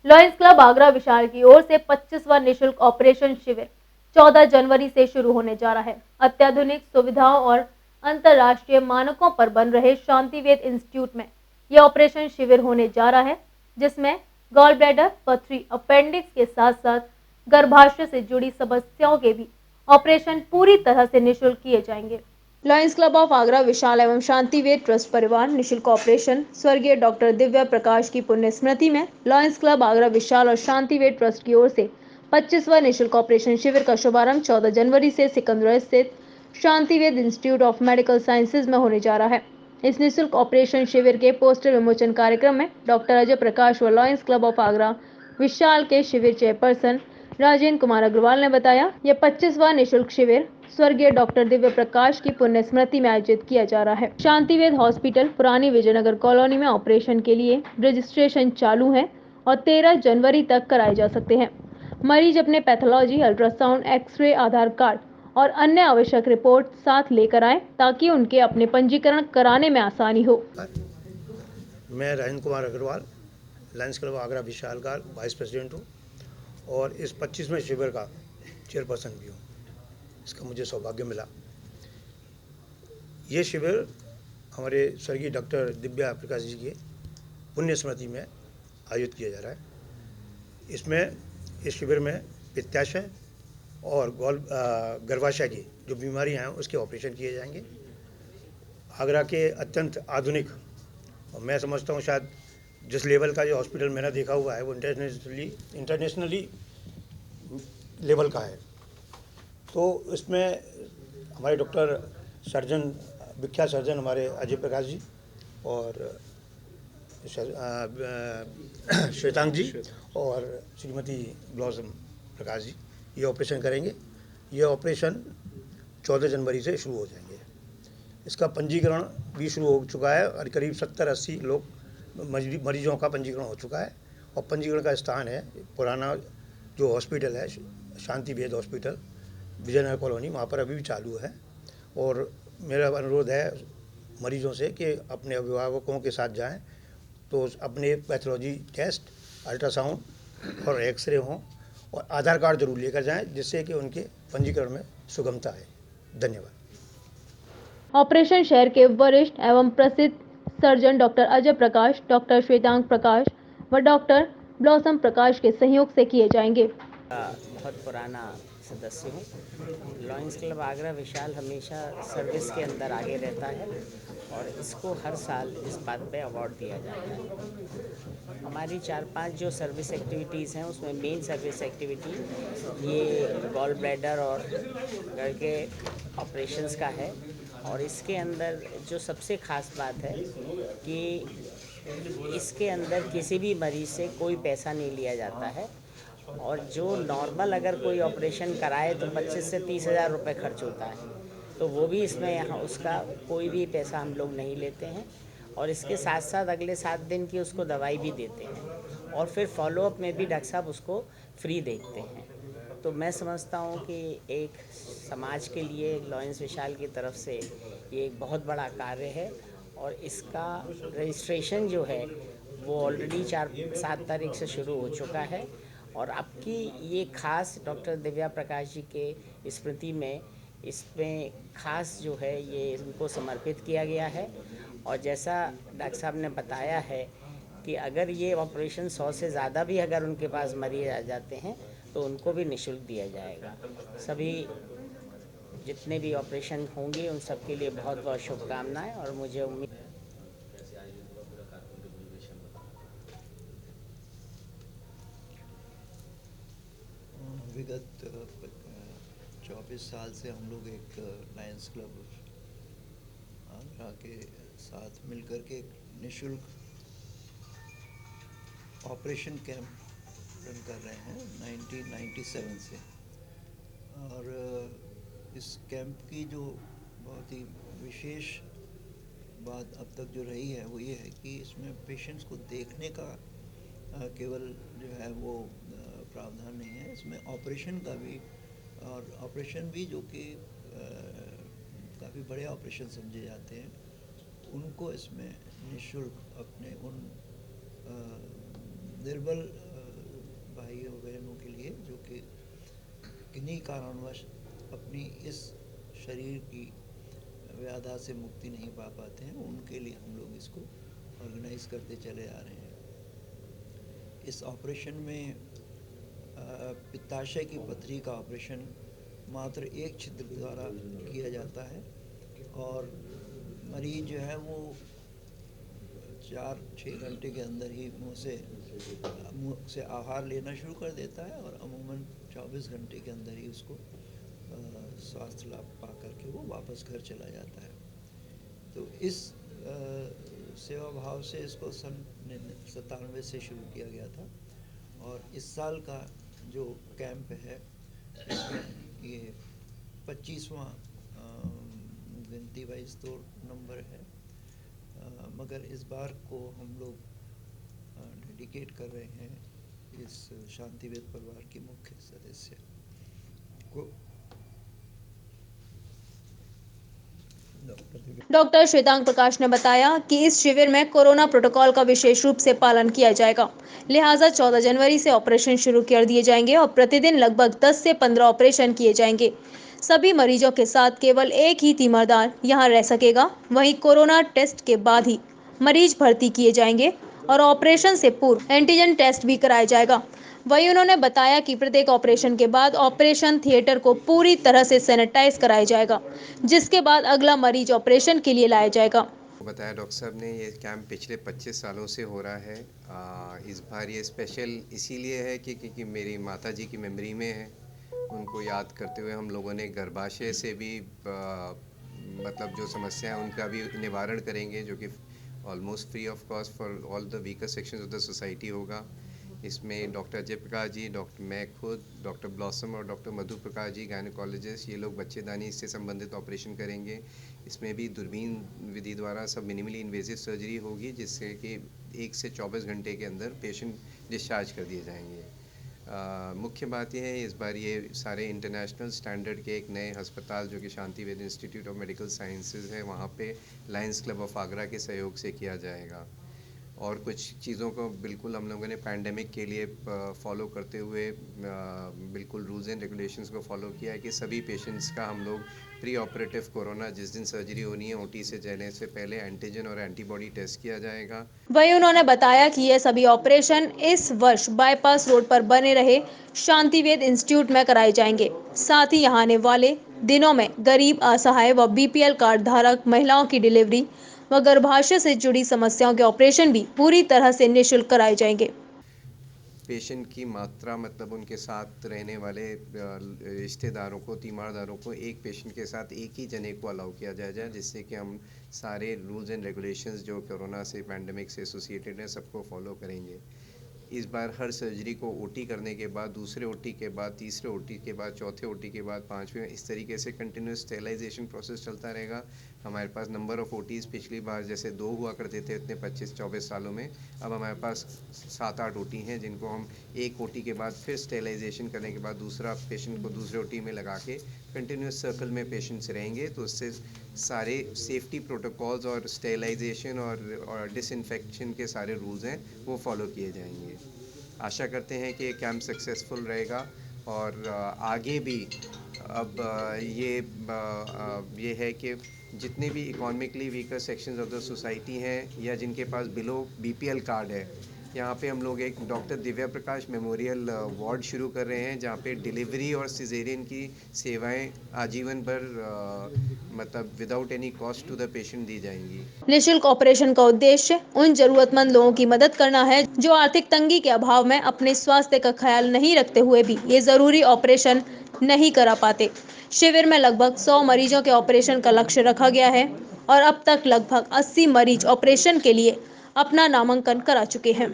Lions club Agra विशाल की ओर से 25वां निःशुल्क ऑपरेशन शिविर 14 जनवरी से शुरू होने जा रहा है। अत्याधुनिक सुविधाओं और अंतर्राष्ट्रीय मानकों पर बन रहे शांतिवेद इंस्टीट्यूट में यह ऑपरेशन शिविर होने जा रहा है, जिसमें गॉल ब्लैडर, पथरी, अपेंडिक्स के साथ साथ गर्भाशय से जुड़ी समस्याओं के भी ऑपरेशन पूरी तरह से निःशुल्क किए जाएंगे। लॉयंस क्लब ऑफ आगरा विशाल एवं शांतिवेद ट्रस्ट परिवार निःशुल्क ऑपरेशन स्वर्गीय डॉक्टर दिव्या प्रकाश की पुण्य स्मृति में लॉयंस क्लब आगरा विशाल और शांतिवेद ट्रस्ट की ओर से 25वां निःशुल्क ऑपरेशन शिविर का शुभारंभ 14 जनवरी से सिकंदरा स्थित शांतिवेद इंस्टीट्यूट ऑफ मेडिकल साइंसेज में होने जा रहा है। इस निःशुल्क ऑपरेशन शिविर के पोस्टर विमोचन कार्यक्रम में डॉक्टर अजय प्रकाश व लॉयंस क्लब ऑफ आगरा विशाल के शिविर चेयरपर्सन राजेंद्र कुमार अग्रवाल ने बताया, यह 25वां निःशुल्क शिविर स्वर्गीय डॉक्टर दिव्य प्रकाश की पुण्य स्मृति में आयोजित किया जा रहा है। शांतिवेद हॉस्पिटल पुरानी विजयनगर कॉलोनी में ऑपरेशन के लिए रजिस्ट्रेशन चालू है और 13 जनवरी तक कराए जा सकते हैं। मरीज अपने पैथोलॉजी, अल्ट्रासाउंड, एक्सरे, आधार कार्ड और अन्य आवश्यक रिपोर्ट साथ लेकर आए ताकि उनके अपने पंजीकरण कराने में आसानी हो। मैं राजेंद्र कुमार अग्रवाल लायंस क्लब आगरा विशाल का वाइस प्रेसिडेंट हूँ और इस 25वें शिविर का चेयरपर्सन भी हूँ। इसका मुझे सौभाग्य मिला। ये शिविर हमारे स्वर्गीय डॉक्टर दिव्या प्रकाश जी की पुण्य स्मृति में आयोजित किया जा रहा है। इस शिविर में पित्ताशय और गर्भाशय की जो बीमारियां हैं उसके ऑपरेशन किए जाएंगे। आगरा के अत्यंत आधुनिक और मैं समझता हूँ शायद जिस लेवल का जो हॉस्पिटल मैंने देखा हुआ है वो इंटरनेशनली लेवल का है। तो इसमें हमारे डॉक्टर सर्जन, विख्यात सर्जन हमारे अजय प्रकाश जी और श्वेतांग जी और श्रीमती ब्लॉसम प्रकाश जी ये ऑपरेशन करेंगे। ये ऑपरेशन 14 जनवरी से शुरू हो जाएंगे। इसका पंजीकरण भी शुरू हो चुका है और करीब 70-80 लोग मरीजों का पंजीकरण हो चुका है और पंजीकरण का स्थान है पुराना जो हॉस्पिटल है शांतिवेद हॉस्पिटल विजयनगर कॉलोनी, वहाँ पर अभी भी चालू है। और मेरा अनुरोध है मरीजों से कि अपने अभिभावकों के साथ जाएं तो अपने पैथोलॉजी टेस्ट, अल्ट्रासाउंड और एक्सरे हों और आधार कार्ड जरूर लेकर जाएं जिससे कि उनके पंजीकरण में सुगमता आए। धन्यवाद। ऑपरेशन शहर के वरिष्ठ एवं प्रसिद्ध surgeon doctor Ajay Prakash, doctor Shwetang प्रकाश व डॉक्टर ब्लॉसम प्रकाश के सहयोग से किए जाएंगे। बहुत पुराना सदस्य हूँ। लॉयंस क्लब आगरा विशाल हमेशा सर्विस के अंदर आगे रहता है और इसको हर साल इस बात पे अवार्ड दिया जाता है। हमारी 4-5 जो सर्विस एक्टिविटीज़ हैं उसमें मेन सर्विस एक्टिविटी ये गॉल ब्लैडर और घर के ऑपरेशंस का है। और इसके अंदर जो सबसे ख़ास बात है कि इसके अंदर किसी भी मरीज़ से कोई पैसा नहीं लिया जाता है और जो नॉर्मल अगर कोई ऑपरेशन कराए तो 25 से 30 हज़ार रुपये खर्च होता है, तो वो भी इसमें यहाँ उसका कोई भी पैसा हम लोग नहीं लेते हैं। और इसके साथ साथ अगले 7 दिन की उसको दवाई भी देते हैं और फिर फॉलोअप में भी डॉक्टर साहब उसको फ्री देखते हैं। तो मैं समझता हूँ कि एक समाज के लिए लॉयंस विशाल की तरफ से ये एक बहुत बड़ा कार्य है और इसका रजिस्ट्रेशन जो है वो ऑलरेडी 4-7 तारीख से शुरू हो चुका है और अब की ये खास डॉक्टर दिव्या प्रकाश जी के स्मृति में इसमें खास जो है ये इनको समर्पित किया गया है। और जैसा डॉक्टर साहब ने बताया है कि अगर ये ऑपरेशन 100 से ज़्यादा भी अगर उनके पास मरीज आ जाते हैं तो उनको भी निःशुल्क दिया जाएगा। सभी जितने भी ऑपरेशन होंगे उन सब के लिए बहुत बहुत शुभकामनाएं और मुझे उम्मीद विगत 24 साल से हम लोग एक लायंस क्लब आगरा के साथ मिलकर के एक निःशुल्क ऑपरेशन कैंप रन कर रहे हैं 1997 से। और इस कैंप की जो बहुत ही विशेष बात अब तक जो रही है वो ये है कि इसमें पेशेंट्स को देखने का केवल जो है वो प्रावधान नहीं है, इसमें ऑपरेशन का भी, और ऑपरेशन भी जो कि काफ़ी बड़े ऑपरेशन समझे जाते हैं उनको इसमें निःशुल्क अपने उन निर्बल भाइयों बहनों के लिए जो कि किन्हीं कारणवश अपनी इस शरीर की व्याधा से मुक्ति नहीं पा पाते हैं, उनके लिए हम लोग इसको ऑर्गेनाइज करते चले आ रहे हैं। इस ऑपरेशन में पित्ताशय की पथरी का ऑपरेशन मात्र एक छिद्र द्वारा किया जाता है और मरीज जो है वो 4-6 घंटे के अंदर ही मुंह से आहार लेना शुरू कर देता है और अमूमन 24 घंटे के अंदर ही उसको स्वास्थ्य लाभ पा करके वो वापस घर चला जाता है। तो इस सेवा भाव से इसको सन 97 से शुरू किया गया था और इस साल का जो कैंप है इसमें ये 25वां गिनती वाइज तो नंबर है, मगर इस बार को हम लोग डेडिकेट कर रहे हैं इस शांतिवेद परिवार के मुख्य सदस्य को। डॉक्टर श्वेतांग प्रकाश ने बताया कि इस शिविर में कोरोना प्रोटोकॉल का विशेष रूप से पालन किया जाएगा, लिहाजा 14 जनवरी से ऑपरेशन शुरू कर दिए जाएंगे और प्रतिदिन लगभग 10 से 15 ऑपरेशन किए जाएंगे। सभी मरीजों के साथ केवल एक ही तीमारदार यहां रह सकेगा। वहीं कोरोना टेस्ट के बाद ही मरीज भर्ती किए जाएंगे और ऑपरेशन से पूर्व एंटीजन टेस्ट भी कराया जाएगा। वहीं उन्होंने बताया कि प्रत्येक ऑपरेशन के बाद ऑपरेशन थिएटर को पूरी तरह से सैनिटाइज कराया जाएगा, जिसके बाद अगला मरीज ऑपरेशन के लिए लाया जाएगा। बताया डॉक्टर साहब ने, ये कैंप पिछले 25 सालों से हो रहा है। इस बार ये स्पेशल इसीलिए है क्योंकि मेरी माता जी की मेमोरी में है। उनको याद करते हुए हम लोगों ने गर्भाशय से भी मतलब जो समस्या है उनका भी निवारण करेंगे, जो कि almost free of cost for all the weaker sections of the society होगा। इसमें डॉक्टर अजय प्रकाश जी, मैं खुद, डॉक्टर ब्लॉसम और डॉक्टर मधु प्रकाश जी गायनोकोलॉजिस्ट, ये लोग बच्चेदानी से संबंधित ऑपरेशन करेंगे। इसमें भी दूरबीन विधि द्वारा सब मिनिमली इन्वेजिव सर्जरी होगी, जिससे कि 1 से 24 घंटे के अंदर पेशेंट डिस्चार्ज कर दिए जाएंगे। मुख्य बात यह है, इस बार ये सारे इंटरनेशनल स्टैंडर्ड के एक नए अस्पताल जो कि शांतिवेद इंस्टीट्यूट ऑफ मेडिकल साइंसेज है, वहाँ पे लायंस क्लब ऑफ आगरा के सहयोग से किया जाएगा। और कुछ चीज़ों को बिल्कुल हम लोगों ने पैंडेमिक के लिए फॉलो करते हुए बिल्कुल रूल्स एंड रेगुलेशंस को फॉलो किया है कि सभी पेशेंट्स का हम लोग प्री ऑपरेटिव कोरोना जिस दिन सर्जरी होनी है ओटी से जाने से पहले एंटीजन और एंटीबॉडी टेस्ट किया जाएगा। वहीं उन्होंने बताया कि ये सभी ऑपरेशन इस वर्ष बाईपास रोड पर बने रहे शांतिवेद इंस्टीट्यूट में कराए जाएंगे। साथ ही यहाँ आने वाले दिनों में गरीब, असहाय व बीपीएल कार्ड धारक महिलाओं की डिलीवरी व गर्भाशय से जुड़ी समस्याओं के ऑपरेशन भी पूरी तरह से निःशुल्क कराए जाएंगे। पेशेंट की मात्रा मतलब उनके साथ रहने वाले रिश्तेदारों को, तीमारदारों को एक पेशेंट के साथ एक ही जने को अलाउ किया जाए, जिससे कि हम सारे रूल्स एंड रेगुलेशंस जो कोरोना से पैंडेमिक से एसोसिएटेड है सबको फॉलो करेंगे। इस बार हर सर्जरी को ओटी करने के बाद, दूसरे ओटी के बाद, तीसरे ओटी के बाद, चौथे ओटी के बाद, 5वें, इस तरीके से कंटिन्यूस स्टेरिलाइजेशन प्रोसेस चलता रहेगा। हमारे पास नंबर ऑफ़ ओटीज़ पिछली बार जैसे 2 हुआ करते थे इतने 25-24 सालों में, अब हमारे पास 7-8 ओटी हैं, जिनको हम एक ओटी के बाद फिर स्टेरिलाइजेशन करने के बाद दूसरा पेशेंट को दूसरे ओटी में लगा के कंटिन्यूस सर्कल में पेशेंट्स रहेंगे। तो उससे सारे सेफ्टी प्रोटोकॉल्स और स्टेरिलाइजेशन और डिसइंफेक्शन के सारे रूल्स हैं वो फॉलो किए जाएंगे। आशा करते हैं कि ये कैंप सक्सेसफुल रहेगा और आगे भी अब ये है कि जितने भी economically weaker sections of the society हैं या जिनके पास बिलो बीपीएल कार्ड है, यहाँ पे हम लोग एक डॉक्टर दिव्या प्रकाश मेमोरियल वार्ड शुरू कर रहे हैं, जहाँ पे डिलीवरी और सिजेरियन की सेवाएं आजीवन पर मतलब without any cost to the patient दी जाएंगी। निःशुल्क ऑपरेशन का उद्देश्य उन जरूरतमंद लोगों की मदद करना है जो आर्थिक तंगी के अभाव में अपने स्वास्थ्य का ख्याल नहीं रखते हुए भी ये जरूरी ऑपरेशन नहीं करा पाते। शिविर में लगभग 100 मरीजों के ऑपरेशन का लक्ष्य रखा गया है और अब तक लगभग 80 मरीज ऑपरेशन के लिए अपना नामांकन करा चुके हैं।